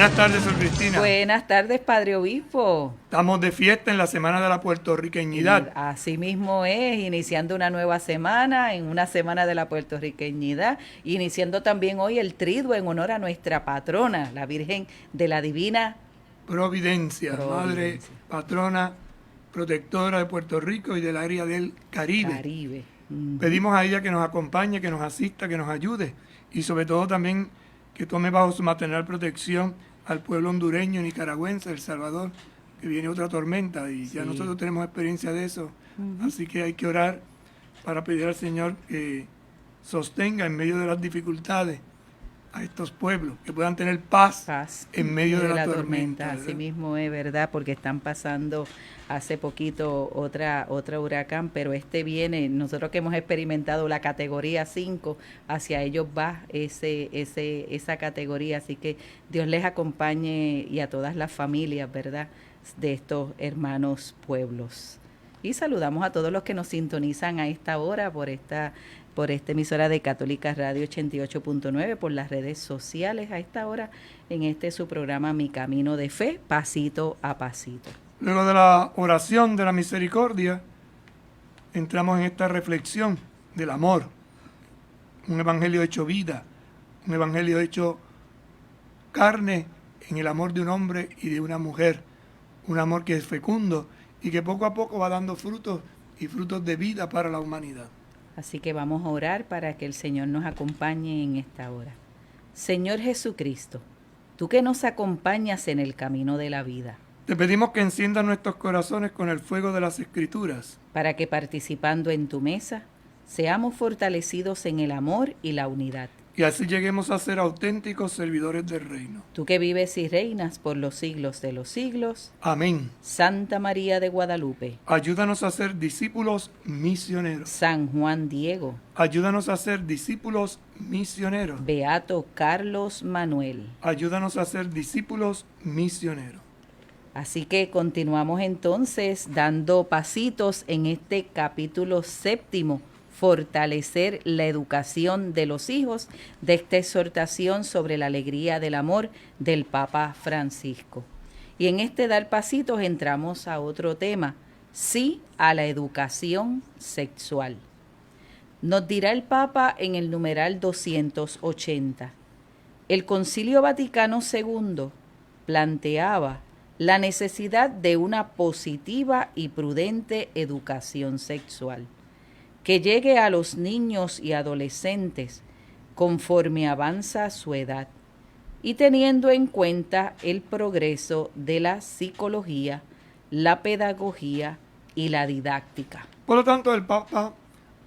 Buenas tardes, Sor Cristina. Buenas tardes, Padre Obispo. Estamos de fiesta en la Semana de la Puertorriqueñidad. Así mismo es, iniciando una nueva semana, en una Semana de la Puertorriqueñidad, iniciando también hoy el triduo en honor a nuestra patrona, la Virgen de la Divina Providencia, Madre, patrona, protectora de Puerto Rico y del área del Caribe. Pedimos a ella que nos acompañe, que nos asista, que nos ayude y sobre todo también que tome bajo su maternal protección al pueblo hondureño, nicaragüense, El Salvador, que viene otra tormenta y ya nosotros tenemos experiencia de eso. Así que hay que orar para pedir al Señor que sostenga en medio de las dificultades a estos pueblos, que puedan tener paz en medio de la tormenta. Así mismo es, ¿verdad? Porque están pasando hace poquito otra huracán, pero este viene, nosotros que hemos experimentado la categoría 5, hacia ellos va esa categoría, así que Dios les acompañe y a todas las familias, ¿verdad?, de estos hermanos pueblos. Y saludamos a todos los que nos sintonizan a esta hora por esta emisora de Católica Radio 88.9, por las redes sociales a esta hora, en su programa Mi Camino de Fe, pasito a pasito. Luego de la oración de la misericordia, entramos en esta reflexión del amor. Un evangelio hecho vida, un evangelio hecho carne en el amor de un hombre y de una mujer. Un amor que es fecundo y que poco a poco va dando frutos y frutos de vida para la humanidad. Así que vamos a orar para que el Señor nos acompañe en esta hora. Señor Jesucristo, tú que nos acompañas en el camino de la vida, te pedimos que enciendas nuestros corazones con el fuego de las Escrituras, para que participando en tu mesa, seamos fortalecidos en el amor y la unidad. Y así lleguemos a ser auténticos servidores del reino. Tú que vives y reinas por los siglos de los siglos. Amén. Santa María de Guadalupe, ayúdanos a ser discípulos misioneros. San Juan Diego, ayúdanos a ser discípulos misioneros. Beato Carlos Manuel, ayúdanos a ser discípulos misioneros. Así que continuamos entonces dando pasitos en este capítulo 7, fortalecer la educación de los hijos, de esta exhortación sobre la alegría del amor del Papa Francisco. Y en este dar pasitos entramos a otro tema, sí a la educación sexual. Nos dirá el Papa en el numeral 280. El Concilio Vaticano II planteaba la necesidad de una positiva y prudente educación sexual, que llegue a los niños y adolescentes conforme avanza su edad y teniendo en cuenta el progreso de la psicología, la pedagogía y la didáctica. Por lo tanto, el Papa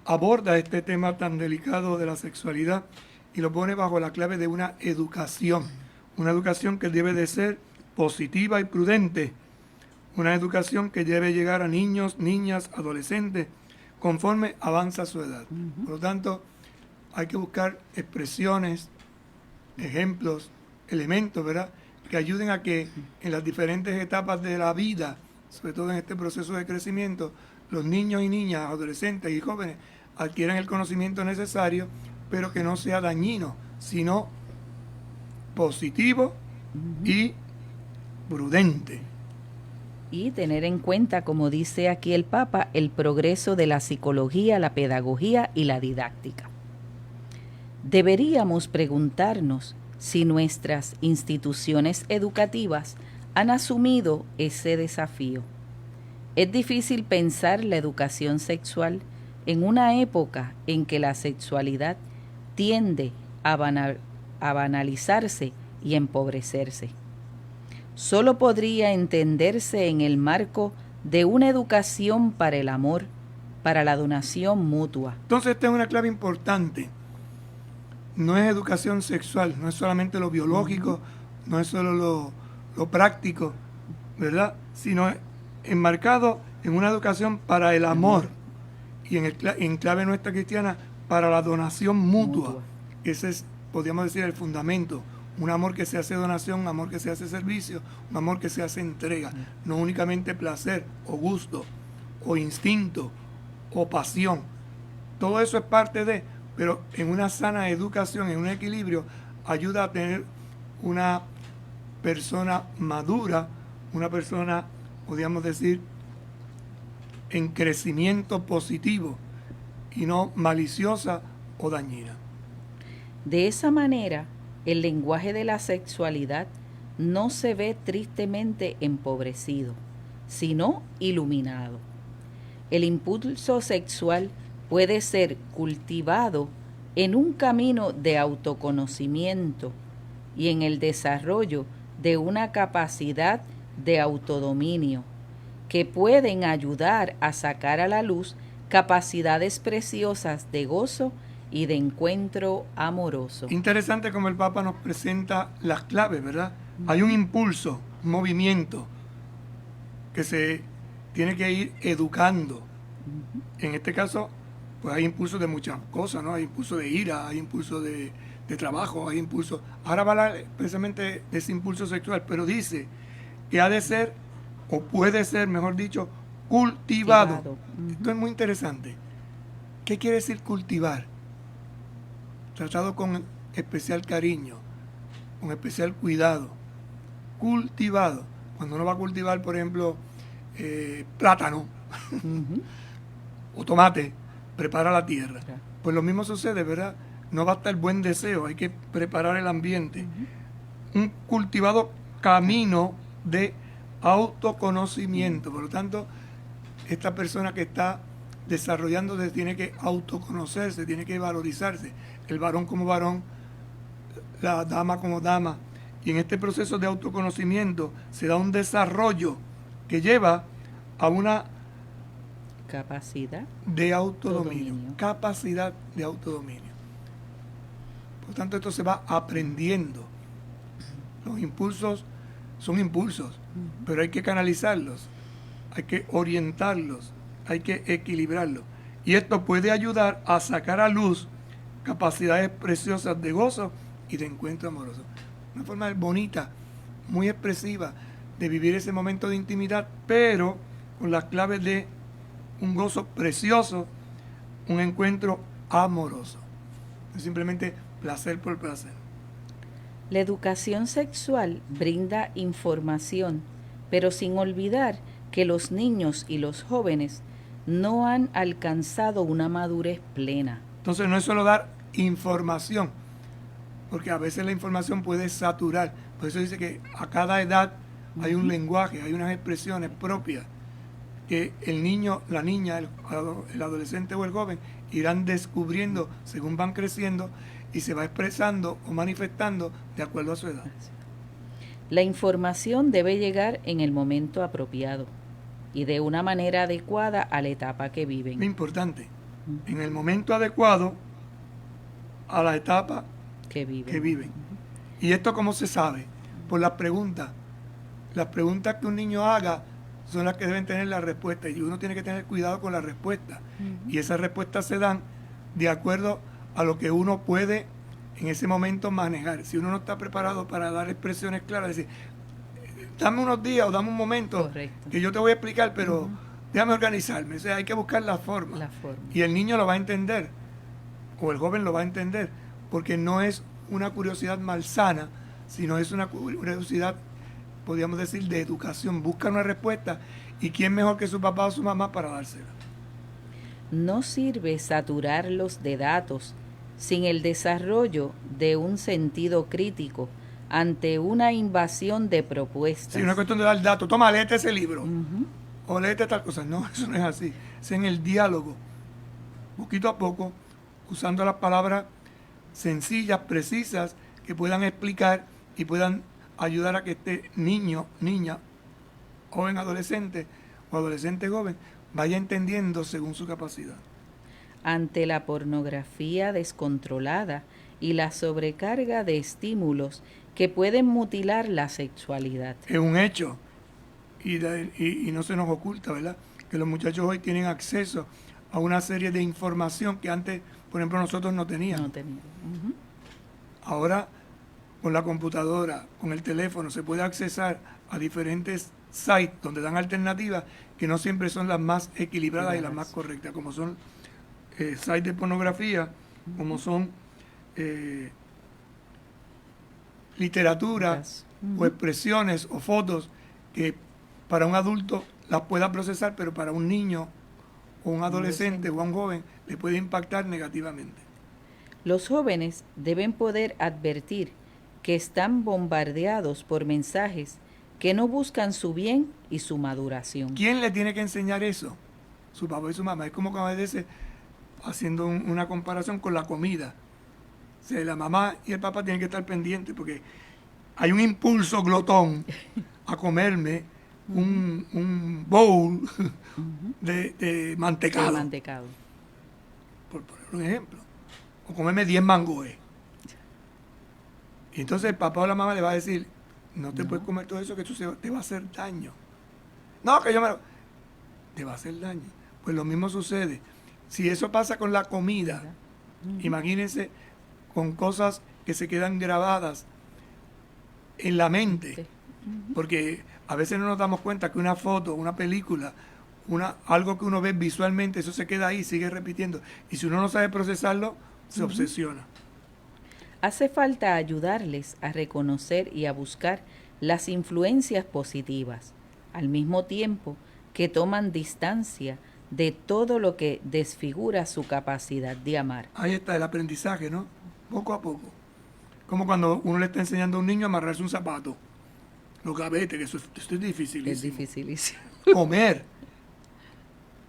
aborda este tema tan delicado de la sexualidad y lo pone bajo la clave de una educación que debe de ser positiva y prudente, una educación que debe llegar a niños, niñas, adolescentes, conforme avanza su edad. Por lo tanto, hay que buscar expresiones, ejemplos, elementos, ¿verdad?, que ayuden a que en las diferentes etapas de la vida, sobre todo en este proceso de crecimiento, los niños y niñas, adolescentes y jóvenes adquieran el conocimiento necesario, pero que no sea dañino, sino positivo y prudente. Y tener en cuenta, como dice aquí el Papa, el progreso de la psicología, la pedagogía y la didáctica. Deberíamos preguntarnos si nuestras instituciones educativas han asumido ese desafío. Es difícil pensar la educación sexual en una época en que la sexualidad tiende a banalizarse y empobrecerse. Solo podría entenderse en el marco de una educación para el amor, para la donación mutua. Entonces esta es una clave importante. No es educación sexual, no es solamente lo biológico, no es solo lo práctico, ¿verdad?, sino enmarcado en una educación para el amor y en clave nuestra cristiana para la donación mutua. Ese es, podríamos decir, el fundamento. Un amor que se hace donación, un amor que se hace servicio, un amor que se hace entrega, no únicamente placer o gusto o instinto o pasión. Todo eso es parte de, pero en una sana educación, en un equilibrio, ayuda a tener una persona madura, una persona, podríamos decir, en crecimiento positivo y no maliciosa o dañina. De esa manera, el lenguaje de la sexualidad no se ve tristemente empobrecido, sino iluminado. El impulso sexual puede ser cultivado en un camino de autoconocimiento y en el desarrollo de una capacidad de autodominio que pueden ayudar a sacar a la luz capacidades preciosas de gozo y de encuentro amoroso. Interesante como el Papa nos presenta las claves, ¿verdad? Hay un impulso, un movimiento que se tiene que ir educando. En este caso, pues hay impulsos de muchas cosas, ¿no? Hay impulso de ira, hay impulso de trabajo, hay impulso. Ahora va a hablar precisamente de ese impulso sexual, pero dice que ha de ser, o puede ser, mejor dicho, cultivado. Esto es muy interesante. ¿Qué quiere decir cultivar? Tratado con especial cariño, con especial cuidado. Cultivado. Cuando uno va a cultivar, por ejemplo, plátano o tomate, prepara la tierra. Pues lo mismo sucede, ¿verdad? No basta el buen deseo, hay que preparar el ambiente. Un cultivado camino de autoconocimiento. Por lo tanto, esta persona que está desarrollándose tiene que autoconocerse, tiene que valorizarse. El varón como varón, la dama como dama. Y en este proceso de autoconocimiento se da un desarrollo que lleva a una capacidad de autodominio. Capacidad de autodominio. Por tanto, esto se va aprendiendo. Los impulsos son impulsos, pero hay que canalizarlos, hay que orientarlos, hay que equilibrarlos. Y esto puede ayudar a sacar a luz capacidades preciosas de gozo y de encuentro amoroso. Una forma bonita, muy expresiva de vivir ese momento de intimidad, pero con las claves de un gozo precioso, un encuentro amoroso. No simplemente placer por placer. La educación sexual brinda información, pero sin olvidar que los niños y los jóvenes no han alcanzado una madurez plena. Entonces no es solo dar información, porque a veces la información puede saturar. Por eso dice que a cada edad hay un lenguaje, hay unas expresiones propias que el niño, la niña, el adolescente o el joven irán descubriendo según van creciendo y se va expresando o manifestando de acuerdo a su edad. La información debe llegar en el momento apropiado y de una manera adecuada a la etapa que viven. Es importante, en el momento adecuado a la etapa que viven. ¿Y esto cómo se sabe? Por las preguntas. Las preguntas que un niño haga son las que deben tener la respuesta y uno tiene que tener cuidado con la respuesta. Y esas respuestas se dan de acuerdo a lo que uno puede en ese momento manejar. Si uno no está preparado para dar expresiones claras, decir, dame unos días o dame un momento. Correcto. Que yo te voy a explicar, pero déjame organizarme. O sea, hay que buscar la forma. Y el niño lo va a entender, o el joven lo va a entender, porque no es una curiosidad malsana, sino es una curiosidad, podríamos decir, de educación. Busca una respuesta y quién mejor que su papá o su mamá para dársela. No sirve saturarlos de datos sin el desarrollo de un sentido crítico ante una invasión de propuestas. Sí, una cuestión de dar datos. Toma, léete ese libro. O léete tal cosa. No, eso no es así. Es en el diálogo. Poquito a poco, usando las palabras sencillas, precisas, que puedan explicar y puedan ayudar a que este niño, niña, joven adolescente o adolescente joven vaya entendiendo según su capacidad. Ante la pornografía descontrolada y la sobrecarga de estímulos que pueden mutilar la sexualidad. Es un hecho y no se nos oculta, ¿verdad? Que los muchachos hoy tienen acceso a una serie de información que antes, por ejemplo, nosotros no teníamos. Ahora, con la computadora, con el teléfono, se puede accesar a diferentes sites donde dan alternativas que no siempre son las más equilibradas y las más correctas, como son sites de pornografía, como son literatura, o expresiones o fotos que para un adulto las pueda procesar, pero para un niño o un adolescente o a un joven le puede impactar negativamente. Los jóvenes deben poder advertir que están bombardeados por mensajes que no buscan su bien y su maduración. ¿Quién le tiene que enseñar eso? Su papá y su mamá. Es como que a veces, haciendo una comparación con la comida, o sea, la mamá y el papá tienen que estar pendientes porque hay un impulso glotón a comerme un bowl de mantecado. Por poner un ejemplo. O comerme 10 mangoes. Y entonces el papá o la mamá le va a decir, no te puedes comer todo eso, que eso te va a hacer daño. No, que yo me lo... Te va a hacer daño. Pues lo mismo sucede. Si eso pasa con la comida, imagínense con cosas que se quedan grabadas en la mente. Porque a veces no nos damos cuenta que una foto, una película, algo que uno ve visualmente, eso se queda ahí, sigue repitiendo. Y si uno no sabe procesarlo, se obsesiona. Hace falta ayudarles a reconocer y a buscar las influencias positivas, al mismo tiempo que toman distancia de todo lo que desfigura su capacidad de amar. Ahí está el aprendizaje, ¿no? Poco a poco. Como cuando uno le está enseñando a un niño a amarrarse un zapato. Los gavetes, que eso es dificilísimo. Es dificilísimo. Comer.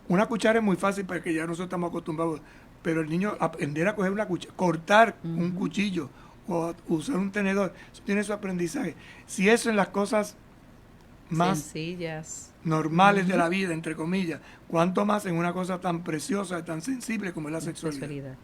Una cuchara es muy fácil porque ya nosotros estamos acostumbrados. Pero el niño aprender a coger una cuchara, cortar un cuchillo o usar un tenedor, eso tiene su aprendizaje. Si eso en las cosas más sencillas, normales de la vida, entre comillas, cuánto más en una cosa tan preciosa, tan sensible como es la sexualidad.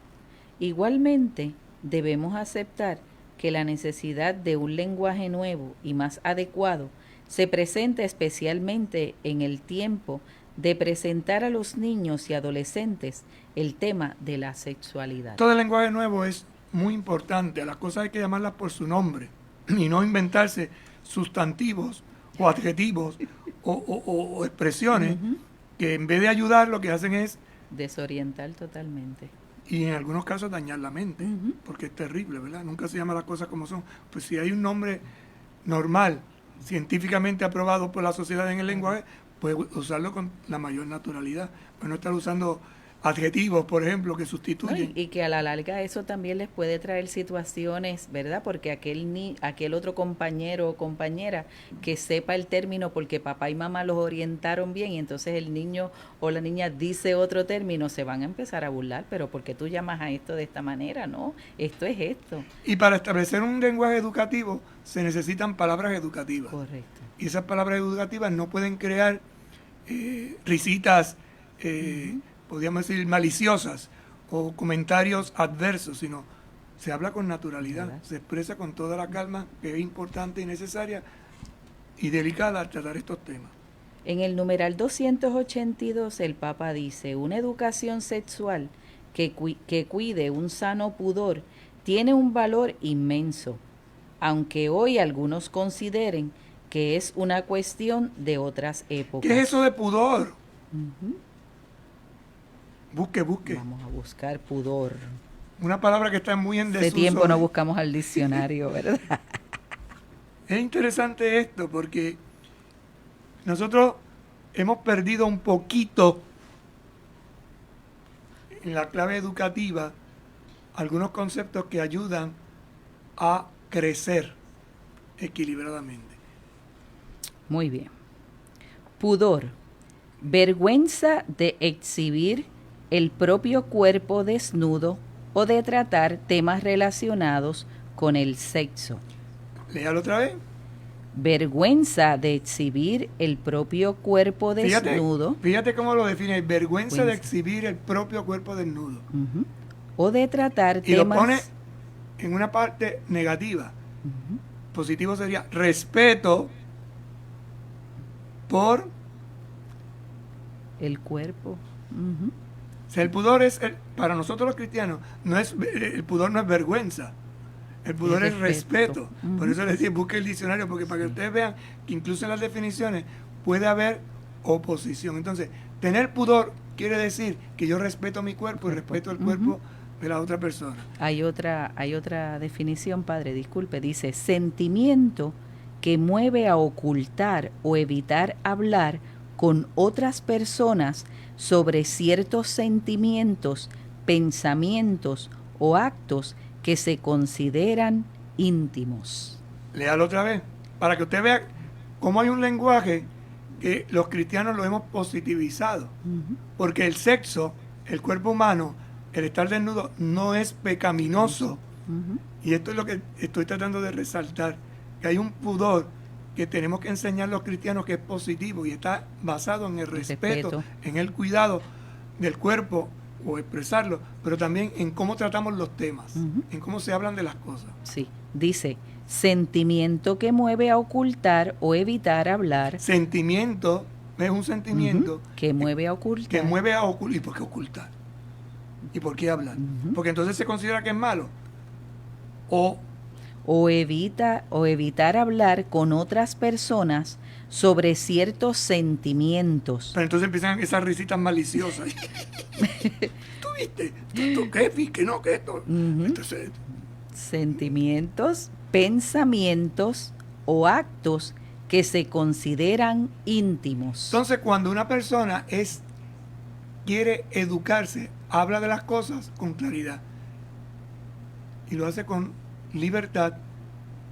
Igualmente, debemos aceptar que la necesidad de un lenguaje nuevo y más adecuado se presenta especialmente en el tiempo de presentar a los niños y adolescentes el tema de la sexualidad. Todo el lenguaje nuevo es muy importante. A las cosas hay que llamarlas por su nombre y no inventarse sustantivos o adjetivos o expresiones que en vez de ayudar lo que hacen es desorientar totalmente. Y en algunos casos dañar la mente, porque es terrible, ¿verdad? Nunca se llama las cosas como son. Pues si hay un nombre normal, científicamente aprobado por la sociedad en el lenguaje, puede usarlo con la mayor naturalidad. Pues no estar usando adjetivos, por ejemplo, que sustituyen. No, y que a la larga eso también les puede traer situaciones, ¿verdad? Porque aquel otro compañero o compañera que sepa el término porque papá y mamá los orientaron bien y entonces el niño o la niña dice otro término, se van a empezar a burlar, pero ¿por qué tú llamas a esto de esta manera? No, esto es esto. Y para establecer un lenguaje educativo se necesitan palabras educativas. Correcto. Y esas palabras educativas no pueden crear risitas, podríamos decir, maliciosas o comentarios adversos, sino se habla con naturalidad, ¿verdad? Se expresa con toda la calma que es importante y necesaria y delicada al tratar estos temas. En el numeral 282 el Papa dice, una educación sexual que cuide un sano pudor tiene un valor inmenso, aunque hoy algunos consideren que es una cuestión de otras épocas. ¿Qué es eso de pudor? Busque. Vamos a buscar pudor. Una palabra que está muy en desuso. Hace tiempo no buscamos al diccionario, ¿verdad? Es interesante esto porque nosotros hemos perdido un poquito en la clave educativa algunos conceptos que ayudan a crecer equilibradamente. Muy bien. Pudor. Vergüenza de exhibir el propio cuerpo desnudo o de tratar temas relacionados con el sexo. Léalo otra vez. Vergüenza de exhibir el propio cuerpo desnudo. Fíjate cómo lo define. Vergüenza de exhibir el propio cuerpo desnudo. O de tratar temas... Y lo pone en una parte negativa. Positivo sería respeto por... el cuerpo. O sea, el pudor es, para nosotros los cristianos, el pudor no es vergüenza. El pudor es respeto. Por eso les decía, busque el diccionario, porque para que ustedes vean que incluso en las definiciones puede haber oposición. Entonces, tener pudor quiere decir que yo respeto mi cuerpo y respeto el cuerpo de la otra persona. Hay otra definición, padre, disculpe, dice sentimiento que mueve a ocultar o evitar hablar con otras personas sobre ciertos sentimientos, pensamientos o actos que se consideran íntimos. Léalo otra vez, para que usted vea cómo hay un lenguaje que los cristianos lo hemos positivizado. Porque el sexo, el cuerpo humano, el estar desnudo, no es pecaminoso. Y esto es lo que estoy tratando de resaltar, que hay un pudor que tenemos que enseñar a los cristianos que es positivo y está basado en el respeto, en el cuidado del cuerpo o expresarlo, pero también en cómo tratamos los temas, en cómo se hablan de las cosas. Sí, dice, sentimiento que mueve a ocultar o evitar hablar. Sentimiento es un sentimiento que mueve a ocultar. Que mueve a ocultar. ¿Y por qué ocultar? ¿Y por qué hablar? Porque entonces se considera que es malo. O evitar hablar con otras personas sobre ciertos sentimientos. Pero entonces empiezan esas risitas maliciosas. ¿Tú viste? ¿Tú qué? ¿Que no? ¿Que esto? Entonces, sentimientos, pensamientos o actos que se consideran íntimos. Entonces, cuando una persona quiere educarse, habla de las cosas con claridad. Y lo hace con libertad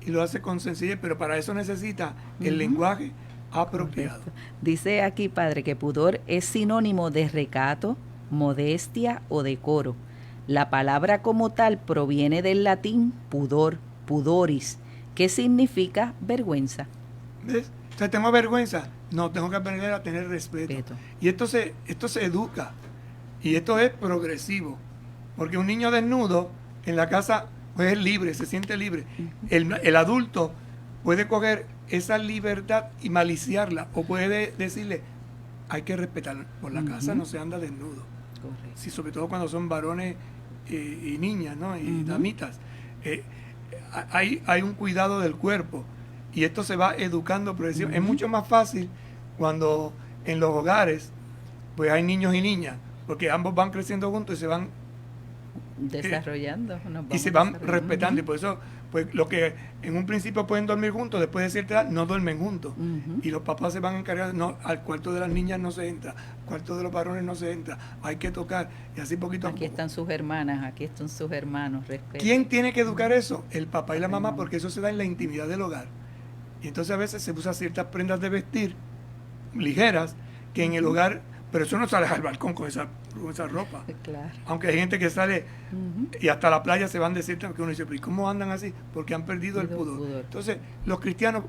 y lo hace con sencillez, pero para eso necesita el lenguaje apropiado. Correcto. Dice aquí, padre, que pudor es sinónimo de recato, modestia o decoro. La palabra como tal proviene del latín pudor, pudoris, que significa vergüenza. ¿Ves? O sea, ¿tengo vergüenza? No, tengo que aprender a tener respeto. Y esto se educa. Y esto es progresivo. Porque un niño desnudo en la casa pues es libre, se siente libre. El adulto puede coger esa libertad y maliciarla. O puede decirle, hay que respetar. Por la casa no se anda desnudo. Correcto. Sí, sobre todo cuando son varones y niñas, ¿no? Y damitas. Hay un cuidado del cuerpo. Y esto se va educando progresivamente. Es mucho más fácil cuando en los hogares pues hay niños y niñas, porque ambos van creciendo juntos y se van desarrollando. Y se van respetando. Y por eso, pues lo que en un principio pueden dormir juntos, después de cierta edad no duermen juntos. Y los papás se van a encargar, no, al cuarto de las niñas no se entra, al cuarto de los varones no se entra, hay que tocar. Y así poquito a poco. Aquí están sus hermanas, aquí están sus hermanos. Respeto. ¿Quién tiene que educar eso? El papá y la mamá, porque eso se da en la intimidad del hogar. Y entonces a veces se usan ciertas prendas de vestir ligeras que en el hogar, pero eso no sale al balcón con esa ropa. Claro. Aunque hay gente que sale y hasta la playa se van de cierta, que uno dice, pero ¿y cómo andan así? Porque han perdido el pudor. Entonces, los cristianos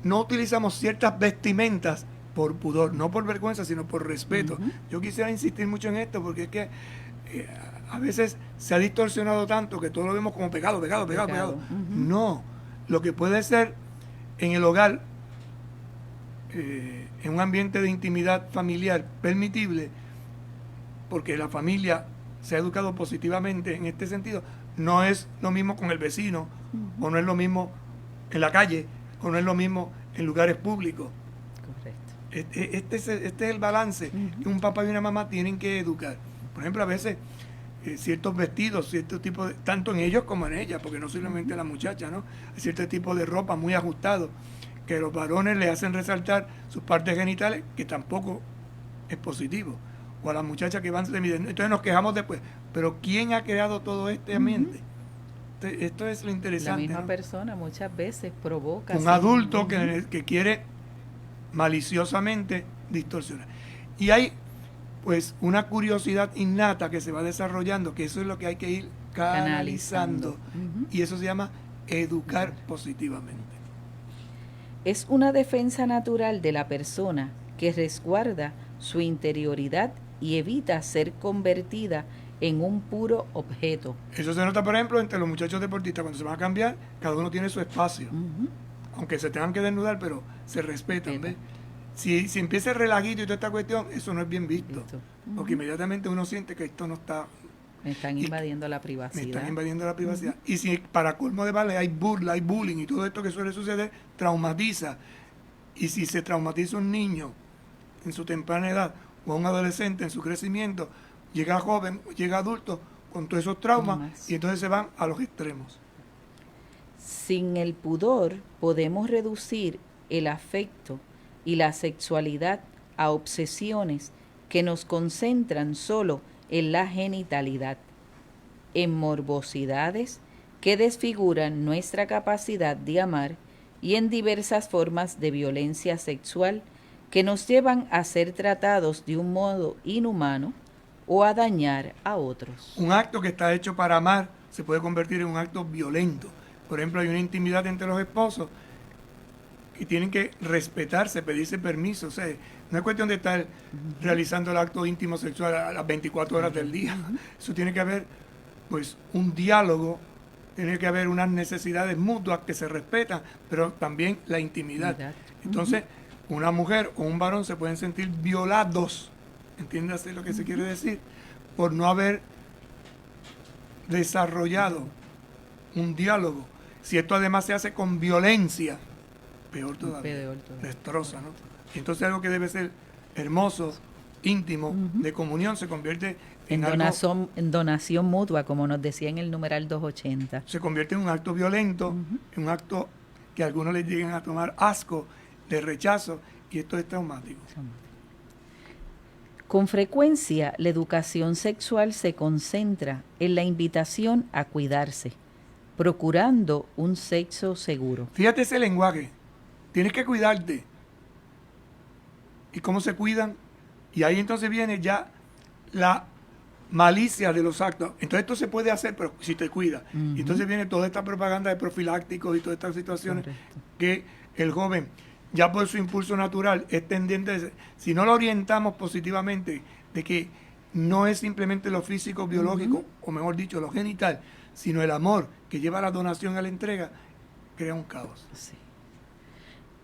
no utilizamos ciertas vestimentas por pudor, no por vergüenza, sino por respeto. Yo quisiera insistir mucho en esto porque es que a veces se ha distorsionado tanto que todo lo vemos como pecado. No, lo que puede ser en el hogar, en un ambiente de intimidad familiar permitible, porque la familia se ha educado positivamente en este sentido, no es lo mismo con el vecino, o no es lo mismo en la calle, o no es lo mismo en lugares públicos. Correcto. Este es el balance que un papá y una mamá tienen que educar. Por ejemplo, a veces ciertos vestidos, cierto tipo de, tanto en ellos como en ellas, porque no solamente la muchacha, ¿no? Hay cierto tipo de ropa muy ajustado que los varones le hacen resaltar sus partes genitales, que tampoco es positivo. O a las muchachas que van semidesnudas. Entonces nos quejamos después. Pero ¿quién ha creado todo este ambiente? Esto es lo interesante. La misma, ¿no? Persona muchas veces provoca. Un adulto que quiere maliciosamente distorsionar. Y hay pues una curiosidad innata que se va desarrollando, que eso es lo que hay que ir canalizando. Y eso se llama educar positivamente. Es una defensa natural de la persona que resguarda su interioridad y evita ser convertida en un puro objeto. Eso se nota, por ejemplo, entre los muchachos deportistas. Cuando se van a cambiar, cada uno tiene su espacio. Aunque se tengan que desnudar, pero se respetan. ¿Ves? Si empieza el relajito y toda esta cuestión, eso no es bien visto. Porque inmediatamente uno siente que esto no está... Me están invadiendo la privacidad. Me están invadiendo la privacidad. Y si para colmo de vale hay burla, hay bullying y todo esto que suele suceder, traumatiza. Y si se traumatiza un niño en su temprana edad o un adolescente en su crecimiento, llega joven, llega adulto con todos esos traumas y entonces se van a los extremos. Sin el pudor podemos reducir el afecto y la sexualidad a obsesiones que nos concentran solo en la genitalidad, en morbosidades que desfiguran nuestra capacidad de amar y en diversas formas de violencia sexual que nos llevan a ser tratados de un modo inhumano o a dañar a otros. Un acto que está hecho para amar se puede convertir en un acto violento. Por ejemplo, hay una intimidad entre los esposos y tienen que respetarse, pedirse permiso. O sea, no es cuestión de estar realizando el acto íntimo sexual a las 24 horas del día. Eso tiene que haber, pues, un diálogo, tiene que haber unas necesidades mutuas que se respetan, pero también la intimidad. Entonces, una mujer o un varón se pueden sentir violados, entiéndase lo que se quiere decir, por no haber desarrollado un diálogo. Si esto además se hace con violencia, peor todavía, destroza, ¿no? Entonces algo que debe ser hermoso, íntimo, de comunión, se convierte en donación mutua, como nos decía en el numeral 280. Se convierte en un acto violento, en un acto que a algunos les lleguen a tomar asco, de rechazo, y esto es traumático. Con frecuencia, la educación sexual se concentra en la invitación a cuidarse, procurando un sexo seguro. Fíjate ese lenguaje. Tienes que cuidarte. ¿Y cómo se cuidan? Y ahí entonces viene ya la malicia de los actos. Entonces esto se puede hacer, pero si te cuidas. Y entonces viene toda esta propaganda de profilácticos y todas estas situaciones. Correcto. Que el joven, ya por su impulso natural, es tendiente, si no lo orientamos positivamente, de que no es simplemente lo físico, biológico, o mejor dicho, lo genital, sino el amor que lleva a la donación, a la entrega, crea un caos. Sí.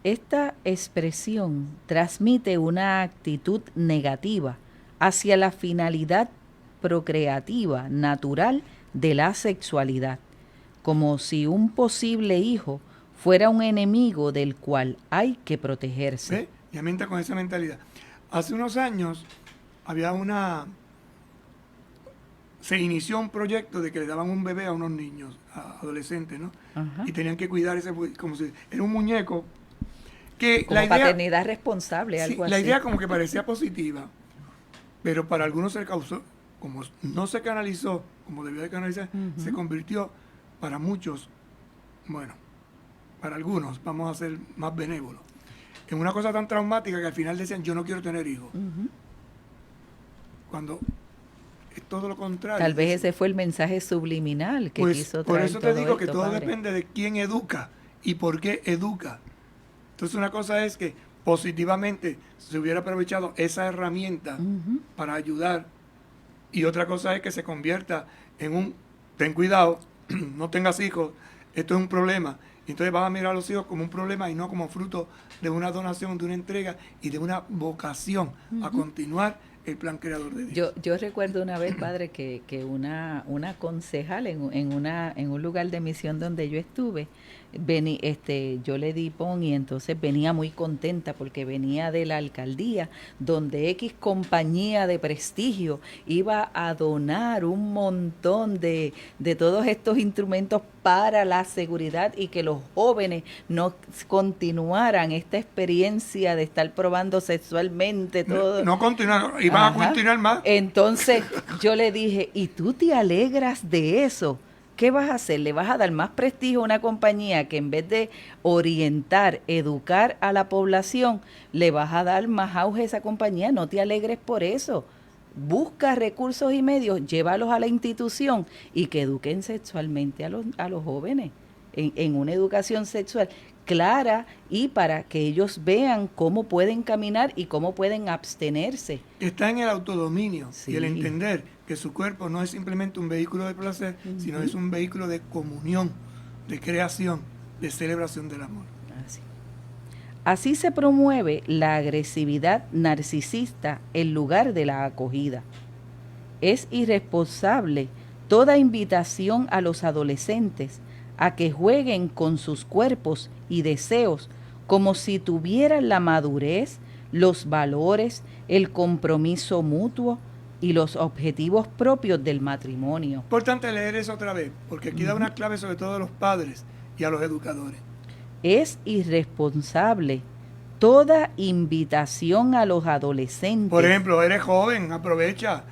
Esta expresión transmite una actitud negativa hacia la finalidad procreativa natural de la sexualidad, como si un posible hijo fuera un enemigo del cual hay que protegerse. ¿Ve? Ya mienta con esa mentalidad. Hace unos años se inició un proyecto de que le daban un bebé a unos niños, a adolescentes, ¿no? Ajá. Y tenían que cuidar ese, como si era un muñeco. Que como la idea, paternidad responsable, algo sí, así. La idea como que parecía positiva, pero para algunos se causó, como no se canalizó como debió de canalizar, se convirtió para muchos, bueno, para algunos, vamos a ser más benévolos, en una cosa tan traumática que al final decían, yo no quiero tener hijos. Cuando es todo lo contrario. Tal vez ese fue el mensaje subliminal que pues, quiso traer. Por eso te digo que todo padre. Depende de quién educa y por qué educa. Entonces una cosa es que positivamente se hubiera aprovechado esa herramienta para ayudar, y otra cosa es que se convierta en un, ten cuidado, no tengas hijos, esto es un problema. Entonces vas a mirar a los hijos como un problema y no como fruto de una donación, de una entrega y de una vocación a continuar el plan creador de Dios. Yo recuerdo una vez, padre, que una concejal en un lugar de misión donde yo estuve, yo le di pon y entonces venía muy contenta porque venía de la alcaldía donde X compañía de prestigio iba a donar un montón de todos estos instrumentos para la seguridad y que los jóvenes no continuaran esta experiencia de estar probando sexualmente todo. No continuaron, iban a continuar más. Entonces yo le dije, ¿y tú te alegras de eso? ¿Qué vas a hacer? ¿Le vas a dar más prestigio a una compañía que en vez de orientar, educar a la población, le vas a dar más auge a esa compañía? No te alegres por eso. Busca recursos y medios, llévalos a la institución y que eduquen sexualmente a los jóvenes en una educación sexual clara y para que ellos vean cómo pueden caminar y cómo pueden abstenerse. Está en el autodominio y el entender que su cuerpo no es simplemente un vehículo de placer, sino es un vehículo de comunión, de creación, de celebración del amor. Así se promueve la agresividad narcisista en lugar de la acogida. Es irresponsable toda invitación a los adolescentes a que jueguen con sus cuerpos y deseos como si tuvieran la madurez, los valores, el compromiso mutuo y los objetivos propios del matrimonio. Importante leer eso otra vez, porque aquí da una clave sobre todo a los padres, y a los educadores. Es irresponsable toda invitación a los adolescentes. Por ejemplo, eres joven, aprovecha,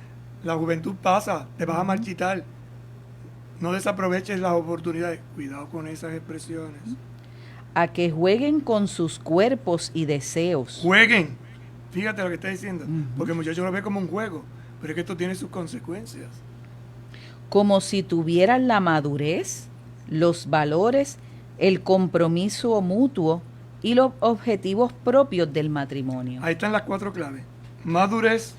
la juventud pasa, te vas a marchitar. No desaproveches las oportunidades. Cuidado con esas expresiones. A que jueguen con sus cuerpos y deseos. Jueguen. Fíjate lo que está diciendo. Porque el muchacho lo ve como un juego, pero es que esto tiene sus consecuencias. Como si tuvieran la madurez, los valores, el compromiso mutuo y los objetivos propios del matrimonio. Ahí están las 4 claves. Madurez,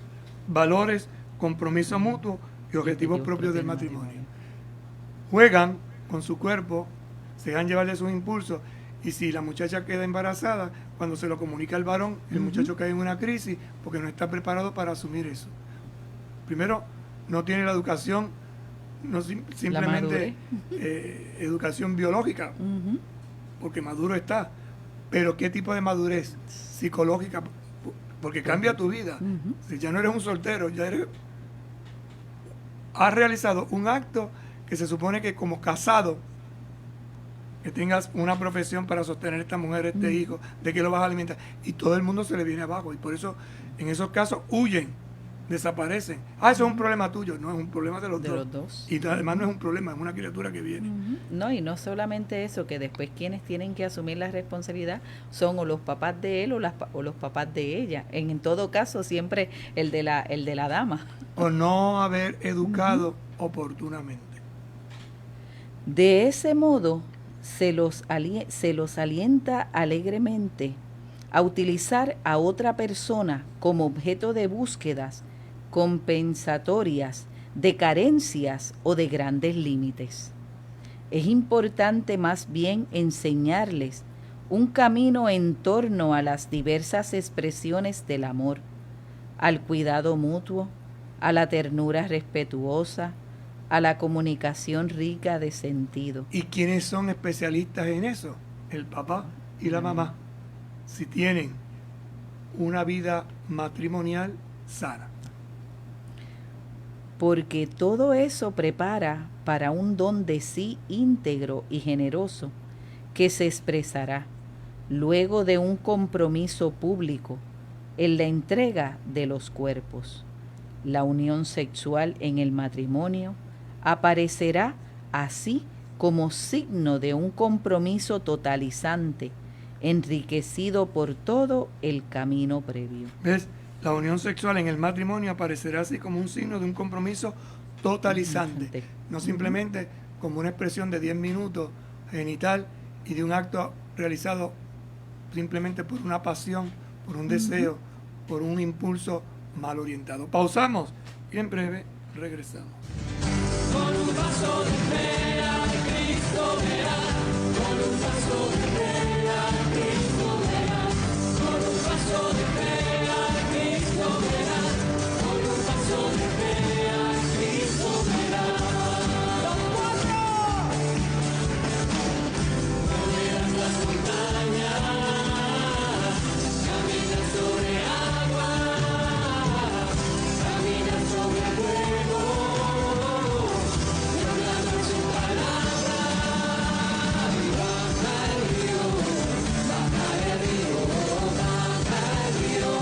valores, compromiso mutuo y objetivos propios del matrimonio. Juegan con su cuerpo, se dejan llevar de sus impulsos, y si la muchacha queda embarazada, cuando se lo comunica al varón, el muchacho cae en una crisis porque no está preparado para asumir eso. Primero, no tiene la educación, no simplemente educación biológica, porque maduro está, pero ¿qué tipo de madurez? Psicológica, porque cambia tu vida. Si ya no eres un soltero, ya has realizado un acto que se supone que como casado, que tengas una profesión para sostener esta mujer, este hijo, de que lo vas a alimentar, y todo el mundo se le viene abajo, y por eso en esos casos huyen, desaparecen. Eso es un problema tuyo. No, es un problema de los dos. Y además no es un problema, es una criatura que viene. No, y no solamente eso, que después quienes tienen que asumir la responsabilidad son o los papás de él o los papás de ella. En todo caso, siempre el de la dama. O no haber educado oportunamente. De ese modo, se los alienta alegremente a utilizar a otra persona como objeto de búsquedas compensatorias de carencias o de grandes límites. Es importante más bien enseñarles un camino en torno a las diversas expresiones del amor, al cuidado mutuo, a la ternura respetuosa, a la comunicación rica de sentido. ¿Y quiénes son especialistas en eso? El papá y la mamá, si tienen una vida matrimonial sana. Porque todo eso prepara para un don de sí íntegro y generoso que se expresará luego de un compromiso público en la entrega de los cuerpos. La unión sexual en el matrimonio aparecerá así como signo de un compromiso totalizante, enriquecido por todo el camino previo. ¿Ves? La unión sexual en el matrimonio aparecerá así como un signo de un compromiso totalizante, no simplemente como una expresión de 10 minutos genital y de un acto realizado simplemente por una pasión, por un deseo, por un impulso mal orientado. Pausamos y en breve regresamos. Con un paso de fe a Cristo verás, con un paso de fe a Cristo verás, con un paso de fe a Cristo verás, con un paso de fe a Cristo verás. ¡Los cuatro! Moverás las montañas, caminas sobre agua, caminas sobre fuego. Baja el río,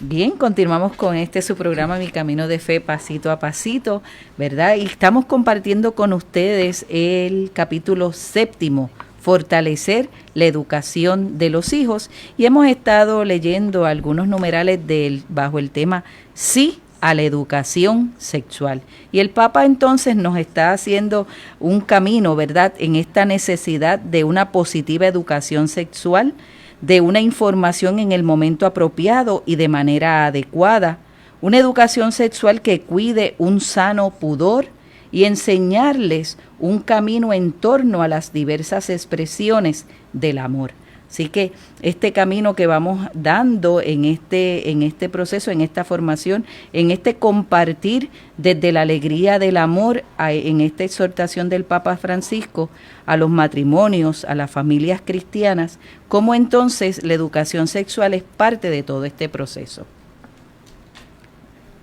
Bien, continuamos con su programa Mi Camino de Fe, pasito a pasito, ¿verdad? Y estamos compartiendo con ustedes el capítulo 7, Fortalecer la educación de los hijos, y hemos estado leyendo algunos numerales bajo el tema Sí a la educación sexual. Y el Papa entonces nos está haciendo un camino, ¿verdad?, en esta necesidad de una positiva educación sexual, de una información en el momento apropiado y de manera adecuada, una educación sexual que cuide un sano pudor y enseñarles un camino en torno a las diversas expresiones del amor. Así que este camino que vamos dando en este proceso, en esta formación, en este compartir desde la alegría del amor, en esta exhortación del Papa Francisco a los matrimonios, a las familias cristianas, cómo entonces la educación sexual es parte de todo este proceso.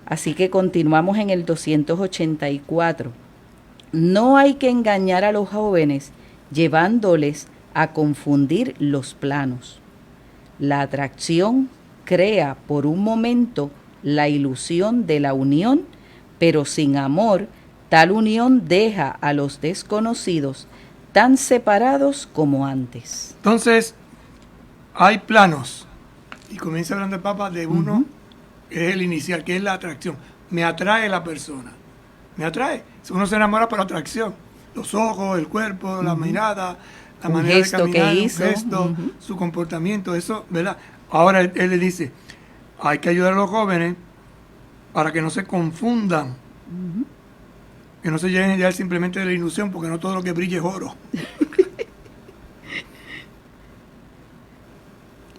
Así que continuamos en el 284. No hay que engañar a los jóvenes llevándoles a confundir los planos. La atracción crea por un momento la ilusión de la unión, pero sin amor, tal unión deja a los desconocidos tan separados como antes. Entonces, hay planos. Y comienza hablando el Papa de uno, que es el inicial, que es la atracción. Me atrae la persona. Me atrae. Uno se enamora por atracción. Los ojos, el cuerpo, la mirada, la Un manera de gesto caminar, que un hizo. gesto, su comportamiento, eso, ¿verdad? Ahora él le dice, hay que ayudar a los jóvenes para que no se confundan, que no se lleguen a llevar simplemente de la ilusión, porque no todo lo que brilla es oro.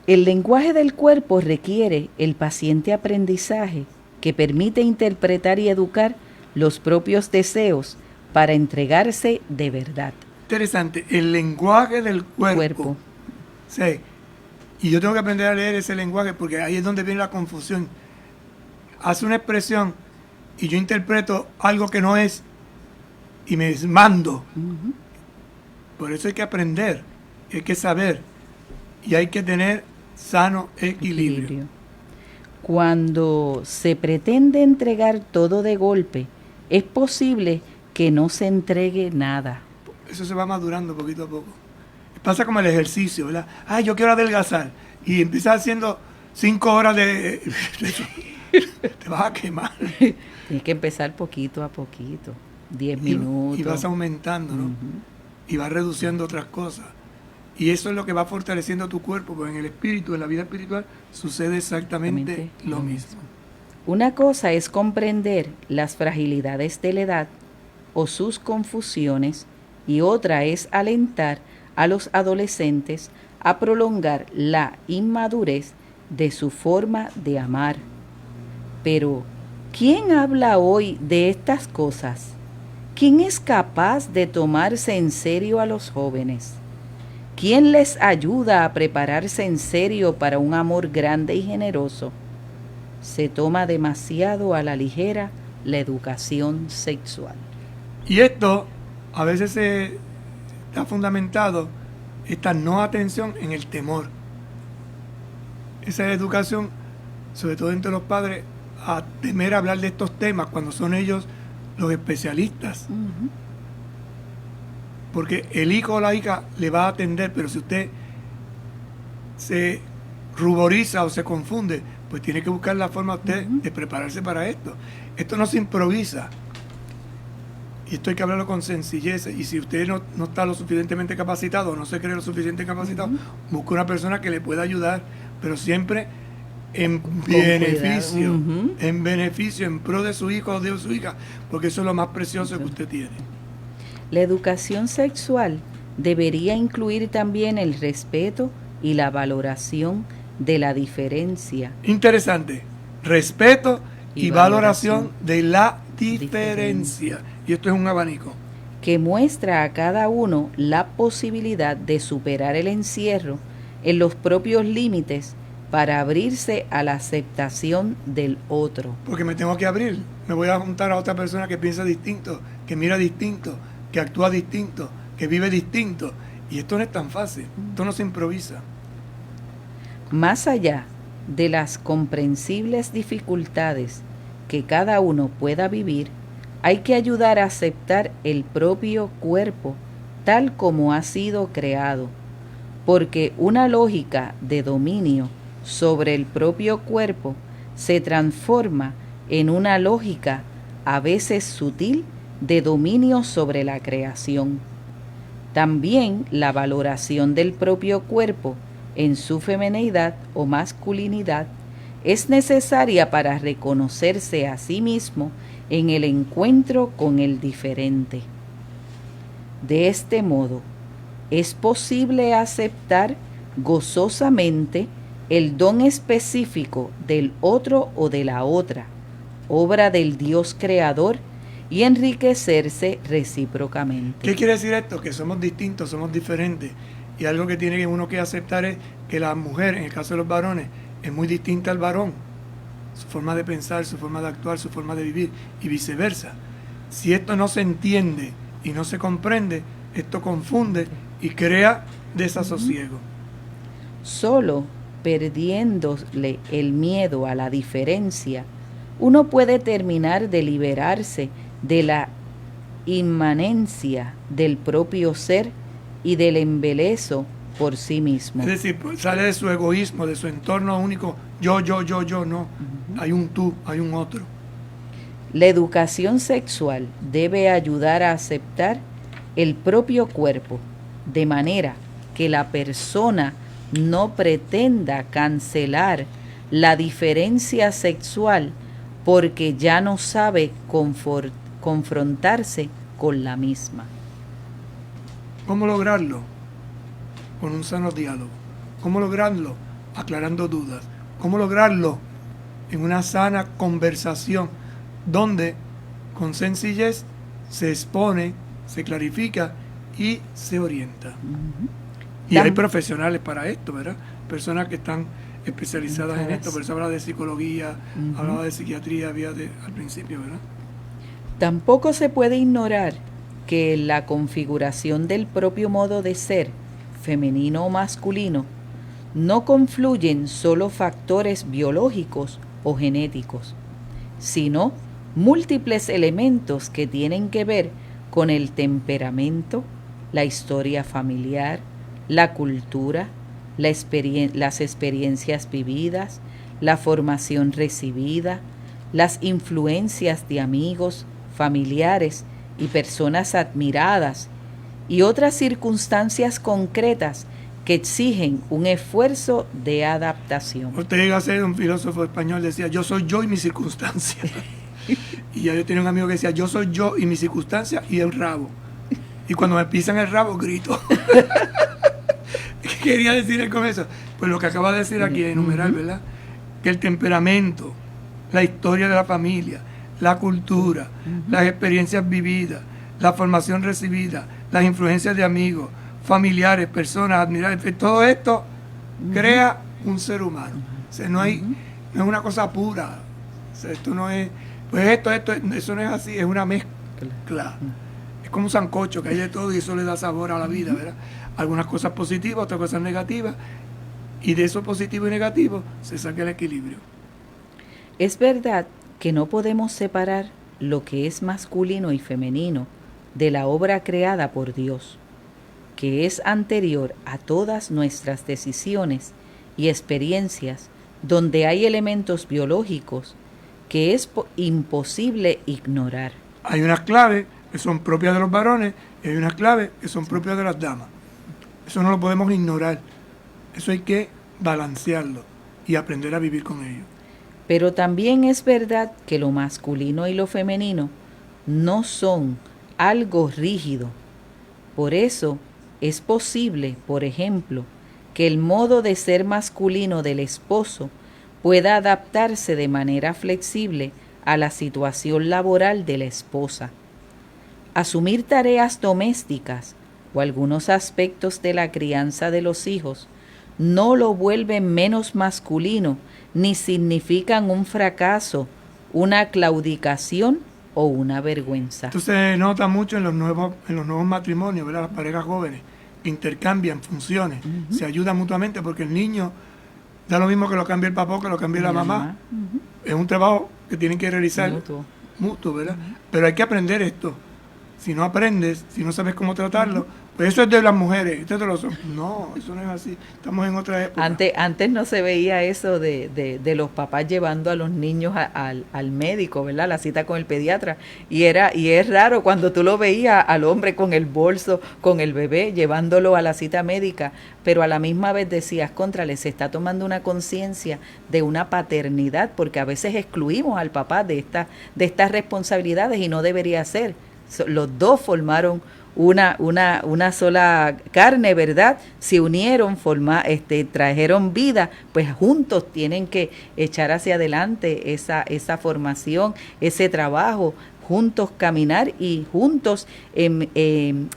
El lenguaje del cuerpo requiere el paciente aprendizaje que permite interpretar y educar los propios deseos para entregarse de verdad. Interesante, el lenguaje del cuerpo. Sí. Y yo tengo que aprender a leer ese lenguaje porque ahí es donde viene la confusión. Hace una expresión y yo interpreto algo que no es y me mando. Por eso hay que aprender, hay que saber y hay que tener sano equilibrio. Cuando se pretende entregar todo de golpe, es posible que no se entregue nada. Eso se va madurando poquito a poco. Pasa como el ejercicio, ¿verdad? Ay, yo quiero adelgazar. Y empiezas haciendo 5 horas de eso. Te vas a quemar. Tienes que empezar poquito a poquito, 10 minutos. Y vas aumentando, ¿no? Y vas reduciendo otras cosas. Y eso es lo que va fortaleciendo tu cuerpo, porque en el espíritu, en la vida espiritual, sucede exactamente lo mismo. Una cosa es comprender las fragilidades de la edad o sus confusiones, y otra es alentar a los adolescentes a prolongar la inmadurez de su forma de amar. Pero, ¿quién habla hoy de estas cosas? ¿Quién es capaz de tomarse en serio a los jóvenes? ¿Quién les ayuda a prepararse en serio para un amor grande y generoso? Se toma demasiado a la ligera la educación sexual. Y esto a veces está fundamentado, esta no atención en el temor. Esa educación, sobre todo entre los padres, a temer hablar de estos temas cuando son ellos los especialistas. Porque el hijo o la hija le va a atender, pero si usted se ruboriza o se confunde, pues tiene que buscar la forma usted de prepararse para esto. Esto no se improvisa. Y esto hay que hablarlo con sencillez. Y si usted no está lo suficientemente capacitado o no se cree lo suficientemente capacitado, busque una persona que le pueda ayudar, pero siempre en beneficio, en beneficio, en pro de su hijo o de su hija, porque eso es lo más precioso que usted tiene. La educación sexual debería incluir también el respeto y la valoración de la diferencia. Interesante. Respeto y valoración de la diferencia. Y esto es un abanico. Que muestra a cada uno la posibilidad de superar el encierro en los propios límites para abrirse a la aceptación del otro. Porque me tengo que abrir. Me voy a juntar a otra persona que piensa distinto, que mira distinto, que actúa distinto, que vive distinto. Y esto no es tan fácil. Esto no se improvisa. Más allá de las comprensibles dificultades que cada uno pueda vivir, hay que ayudar a aceptar el propio cuerpo tal como ha sido creado, porque una lógica de dominio sobre el propio cuerpo se transforma en una lógica a veces sutil de dominio sobre la creación. También la valoración del propio cuerpo en su feminidad o masculinidad es necesaria para reconocerse a sí mismo en el encuentro con el diferente. De este modo, es posible aceptar gozosamente el don específico del otro o de la otra, obra del Dios creador, y enriquecerse recíprocamente. ¿Qué quiere decir esto? Que somos distintos, somos diferentes. Y algo que tiene uno que aceptar es que la mujer, en el caso de los varones, es muy distinta al varón. Su forma de pensar, su forma de actuar, su forma de vivir y viceversa. Si esto no se entiende y no se comprende, esto confunde y crea desasosiego. Solo perdiéndole el miedo a la diferencia, uno puede terminar de liberarse de la inmanencia del propio ser y del embelezo por sí mismo. Es decir, pues, sale de su egoísmo, de su entorno único, yo, no. Hay un tú, hay un otro. La educación sexual debe ayudar a aceptar el propio cuerpo, de manera que la persona no pretenda cancelar la diferencia sexual porque ya no sabe confrontarse con la misma. ¿Cómo lograrlo? Con un sano diálogo. ¿Cómo lograrlo? Aclarando dudas. ¿Cómo lograrlo? En una sana conversación donde con sencillez se expone, se clarifica y se orienta. Y hay profesionales para esto, ¿verdad? Personas que están especializadas en esto, por eso hablaba de psicología, hablaba de psiquiatría, al principio, ¿verdad? Tampoco se puede ignorar que la configuración del propio modo de ser, femenino o masculino, no confluyen solo factores biológicos o genéticos, sino múltiples elementos que tienen que ver con el temperamento, la historia familiar, la cultura, las experiencias vividas, la formación recibida, las influencias de amigos, familiares y personas admiradas y otras circunstancias concretas que exigen un esfuerzo de adaptación. Ortega Gasset, un filósofo español, decía, yo soy yo y mis circunstancias. Y ya yo tenía un amigo que decía, yo soy yo y mis circunstancias y el rabo. Y cuando me pisan el rabo, grito. ¿Qué quería decir él con eso? Pues lo que acaba de decir aquí, enumerar, ¿verdad? Que el temperamento, la historia de la familia, la cultura, las experiencias vividas, la formación recibida, las influencias de amigos, familiares, personas admiradas, todo esto crea un ser humano. O sea, no es una cosa pura. O sea, esto no es, pues esto, eso no es así, es una mezcla. Es como un sancocho que hay de todo y eso le da sabor a la vida, ¿verdad? Algunas cosas positivas, otras cosas negativas, y de eso positivo y negativo se saca el equilibrio. Es verdad que no podemos separar lo que es masculino y femenino de la obra creada por Dios, que es anterior a todas nuestras decisiones y experiencias, donde hay elementos biológicos que es imposible ignorar. Hay unas claves que son propias de los varones y hay unas claves que son propias de las damas. Eso no lo podemos ignorar. Eso hay que balancearlo y aprender a vivir con ello. Pero también es verdad que lo masculino y lo femenino no son algo rígido. Por eso es posible, por ejemplo, que el modo de ser masculino del esposo pueda adaptarse de manera flexible a la situación laboral de la esposa. Asumir tareas domésticas o algunos aspectos de la crianza de los hijos no lo vuelven menos masculino ni significan un fracaso, una claudicación o una vergüenza. Esto se nota mucho en los nuevos matrimonios, ¿verdad? Las parejas jóvenes intercambian funciones, se ayudan mutuamente porque el niño Da lo mismo que lo cambie el papá, que lo cambie la mamá. Ujú. Es un trabajo que tienen que realizar Mutuo. mutuo, ¿verdad? Pero hay que aprender esto. Si no aprendes, si no sabes cómo tratarlo, pues eso es de las mujeres, esto es de los hombres. No, eso no es así. Estamos en otra época. Antes no se veía eso de los papás llevando a los niños al médico, ¿verdad? La cita con el pediatra. Y es raro cuando tú lo veías al hombre con el bolso, con el bebé, llevándolo a la cita médica, pero a la misma vez decías, contrale, se está tomando una conciencia de una paternidad, porque a veces excluimos al papá de estas responsabilidades y no debería ser. Los dos formaron una sola carne, ¿verdad? Se unieron, trajeron vida, pues juntos tienen que echar hacia adelante esa formación, ese trabajo, juntos caminar y juntos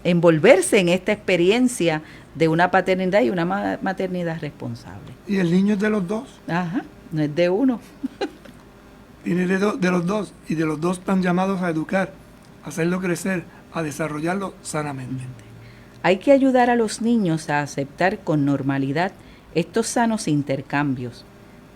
envolverse en esta experiencia de una paternidad y una maternidad responsable. Y el niño es de los dos. Ajá, no es de uno. Viene de los dos. Y de los dos están llamados a educar, a hacerlo crecer, a desarrollarlo sanamente. Hay que ayudar a los niños a aceptar con normalidad estos sanos intercambios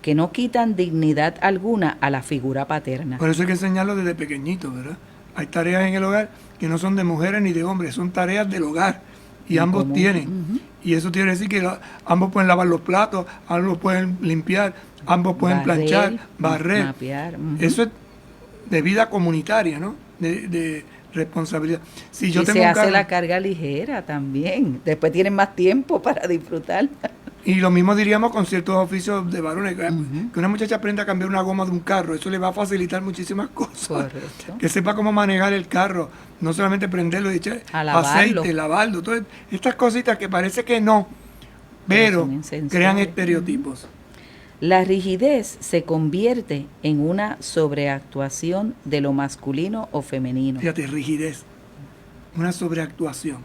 que no quitan dignidad alguna a la figura paterna. Por eso hay que enseñarlo desde pequeñito, ¿verdad? Hay tareas en el hogar que no son de mujeres ni de hombres, son tareas del hogar. Y En ambos común. tienen. Ujú. Y eso quiere decir que ambos pueden lavar los platos, ambos pueden limpiar, ambos pueden Barrer, planchar, barrer. mapear, ujú. Eso es de vida comunitaria, ¿no? De responsabilidad. Si yo y tengo se un hace carro, la carga ligera también. Después tienen más tiempo para disfrutar. y lo mismo diríamos con ciertos oficios de varones, que una muchacha aprenda a cambiar una goma de un carro, eso le va a facilitar muchísimas cosas. Correcto. Que sepa cómo manejar el carro, no solamente prenderlo y echar A lavarlo. aceite, lavarlo, entonces, estas cositas que parece que no, pero son esenciales. crean estereotipos. La rigidez se convierte en una sobreactuación de lo masculino o femenino Fíjate, rigidez, una sobreactuación.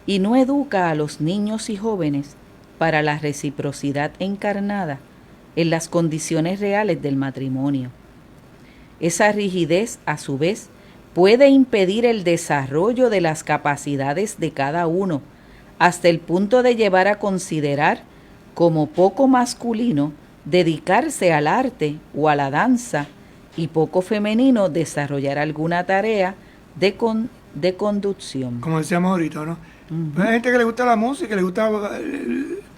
y no educa a los niños y jóvenes para la reciprocidad encarnada en las condiciones reales del matrimonio. Esa rigidez, a su vez, puede impedir el desarrollo de las capacidades de cada uno, hasta el punto de llevar a considerar como poco masculino dedicarse al arte o a la danza y poco femenino desarrollar alguna tarea de conducción. Como decíamos ahorita, ¿no? Hay gente que le gusta la música, que le gusta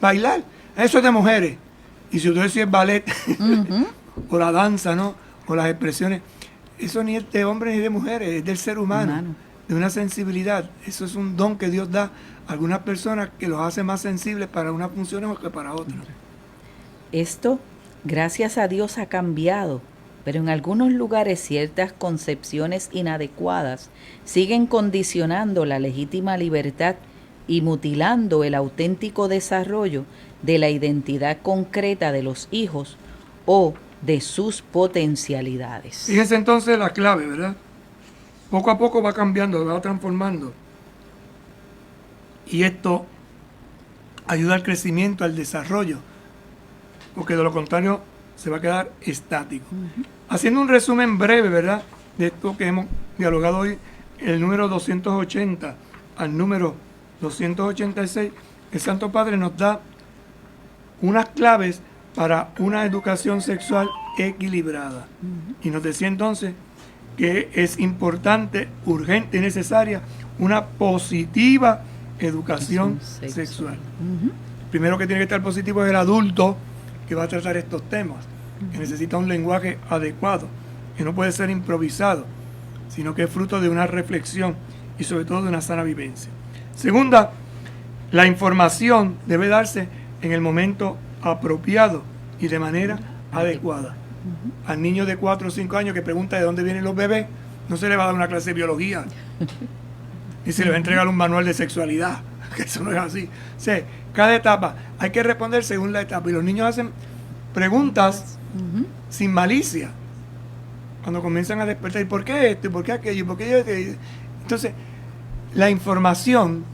bailar, eso es de mujeres. Y si usted decís ballet, Ujú. o la danza, ¿no? O las expresiones, eso ni es de hombres ni de mujeres, es del ser humano, Humano. de una sensibilidad. Eso es un don que Dios da a algunas personas que los hace más sensibles para unas funciones que para otras. Esto, gracias a Dios, ha cambiado, pero en algunos lugares ciertas concepciones inadecuadas siguen condicionando la legítima libertad y mutilando el auténtico desarrollo de la identidad concreta de los hijos o de sus potencialidades. Fíjense entonces la clave, ¿verdad? Poco a poco va cambiando, va transformando. Y esto ayuda al crecimiento, al desarrollo, porque de lo contrario se va a quedar estático. Haciendo un resumen breve, ¿verdad?, de esto que hemos dialogado hoy, el número 280 al número 286, el Santo Padre nos da unas claves para una educación sexual equilibrada. Y nos decía entonces que es importante, urgente y necesaria una positiva educación sexual. Ujú. Primero que tiene que estar positivo es el adulto que va a tratar estos temas, que necesita un lenguaje adecuado, que no puede ser improvisado, sino que es fruto de una reflexión y sobre todo de una sana vivencia. Segunda, la información debe darse en el momento apropiado y de manera adecuada. Al niño de 4 o 5 años que pregunta de dónde vienen los bebés, no se le va a dar una clase de biología, ni se le va a entregar un manual de sexualidad, que eso no es así. O sea, cada etapa hay que responder según la etapa, y los niños hacen preguntas sin malicia cuando comienzan a despertar. ¿Y por qué esto? ¿Y por qué aquello? ¿Y por qué yo aquello? Entonces, la información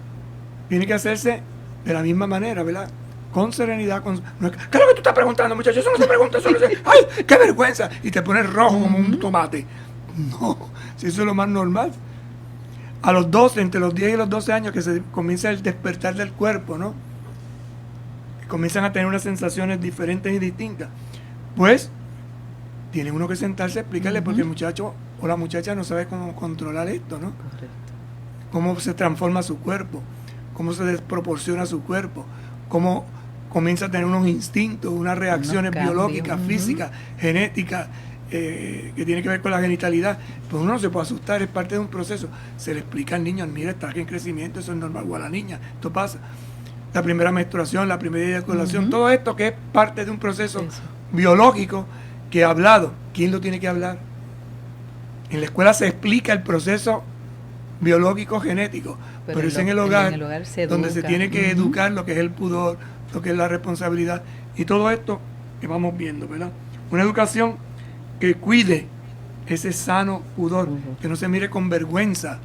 tiene que hacerse de la misma manera, ¿verdad? Con serenidad. No es, ¿qué es lo que tú estás preguntando, muchachos? Eso no se pregunta, eso no se... ¡Ay, qué vergüenza! Y te pones rojo como un tomate. No, si eso es lo más normal. A los 12, entre los 10 y los 12 años, que se comienza el despertar del cuerpo, ¿no? comienzan a tener unas sensaciones diferentes y distintas, pues tiene uno que sentarse a explicarle, porque el muchacho o la muchacha no sabe cómo controlar esto, ¿no? Correcto. Cómo se transforma su cuerpo, cómo se desproporciona su cuerpo, cómo comienza a tener unos instintos, unas reacciones cambios, biológicas, físicas, genéticas, que tienen que ver con la genitalidad. Pues uno no se puede asustar, es parte de un proceso. Se le explica al niño, mira, está en crecimiento, eso es normal, o a la niña, esto pasa. La primera menstruación, la primera eyaculación, todo esto que es parte de un proceso biológico que hablado. ¿Quién lo tiene que hablar? En la escuela se explica el proceso biológico genético, pero es en el hogar, donde se tiene que educar lo que es el pudor, lo que es la responsabilidad y todo esto que vamos viendo, ¿verdad? Una educación que cuide ese sano pudor, que no se mire con vergüenza,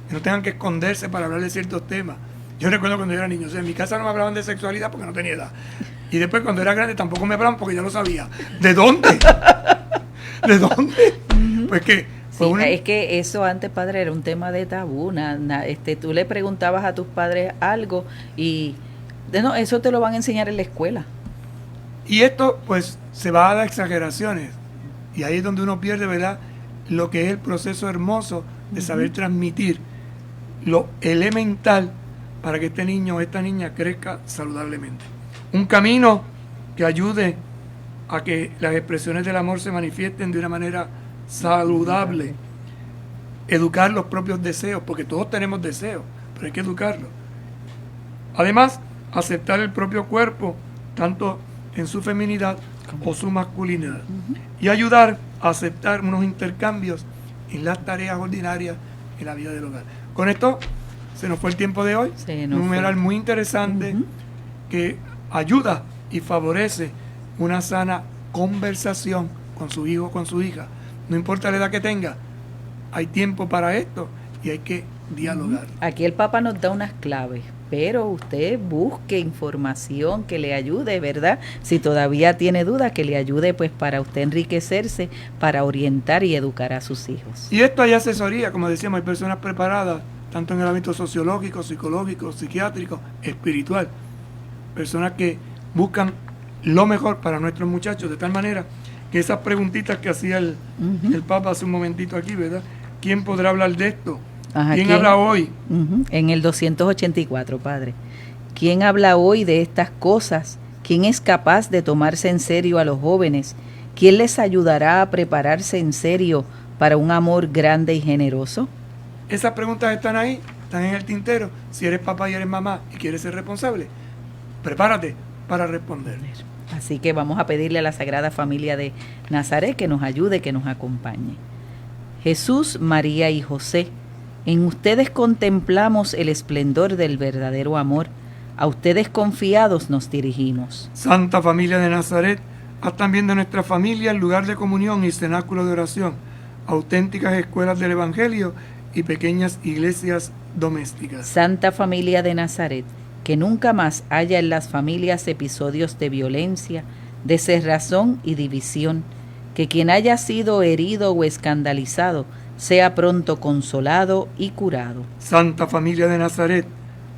que no tengan que esconderse para hablar de ciertos temas. Yo recuerdo cuando yo era niño, o sea, en mi casa no me hablaban de sexualidad porque no tenía edad, y después cuando era grande tampoco me hablaban porque ya lo sabía. ¿De dónde? ¿De dónde? Pues que sí, es que eso antes, padre, era un tema de tabú. Tú le preguntabas a tus padres algo y no, eso te lo van a enseñar en la escuela. Y esto pues se va a las exageraciones, y ahí es donde uno pierde, ¿verdad?, lo que es el proceso hermoso de saber transmitir lo elemental para que este niño o esta niña crezca saludablemente. Un camino que ayude a que las expresiones del amor se manifiesten de una manera saludable. Educar los propios deseos, porque todos tenemos deseos, pero hay que educarlos. Además, aceptar el propio cuerpo, tanto en su feminidad o su masculinidad. Y ayudar a aceptar unos intercambios en las tareas ordinarias en la vida del hogar. Con esto se nos fue el tiempo de hoy. Un numeral muy interesante que ayuda y favorece una sana conversación con su hijo o con su hija. No importa la edad que tenga, hay tiempo para esto y hay que dialogar. Aquí el Papa nos da unas claves, pero usted busque información que le ayude, ¿verdad? Si todavía tiene dudas, que le ayude pues para usted enriquecerse, para orientar y educar a sus hijos. Y esto hay asesoría, como decíamos, hay personas preparadas, tanto en el ámbito sociológico, psicológico, psiquiátrico, espiritual. Personas que buscan lo mejor para nuestros muchachos, de tal manera que esas preguntitas que hacía el Papa hace un momentito aquí, ¿verdad? ¿Quién podrá hablar de esto? ¿Quién habla hoy? En el 284, padre. ¿Quién habla hoy de estas cosas? ¿Quién es capaz de tomarse en serio a los jóvenes? ¿Quién les ayudará a prepararse en serio para un amor grande y generoso? Esas preguntas están ahí, están en el tintero. Si eres papá y eres mamá y quieres ser responsable, prepárate para responder. Así que vamos a pedirle a la Sagrada Familia de Nazaret que nos ayude, que nos acompañe. Jesús, María y José, en ustedes contemplamos el esplendor del verdadero amor. A ustedes confiados nos dirigimos. Santa Familia de Nazaret, haz también de nuestra familia el lugar de comunión y cenáculo de oración, auténticas escuelas del Evangelio y pequeñas iglesias domésticas. Santa Familia de Nazaret, que nunca más haya en las familias episodios de violencia, de cerrazón y división, que quien haya sido herido o escandalizado sea pronto consolado y curado. Santa Familia de Nazaret,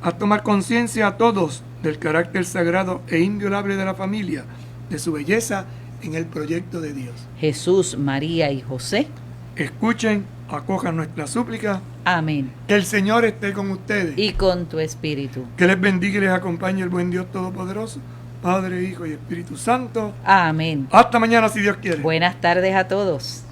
haz tomar conciencia a todos del carácter sagrado e inviolable de la familia, de su belleza en el proyecto de Dios. Jesús, María y José, escuchen, acojan nuestra súplica. Amén. Que el Señor esté con ustedes. Y con tu espíritu. Que les bendiga y les acompañe el buen Dios Todopoderoso, Padre, Hijo y Espíritu Santo. Amén. Hasta mañana si Dios quiere. Buenas tardes a todos.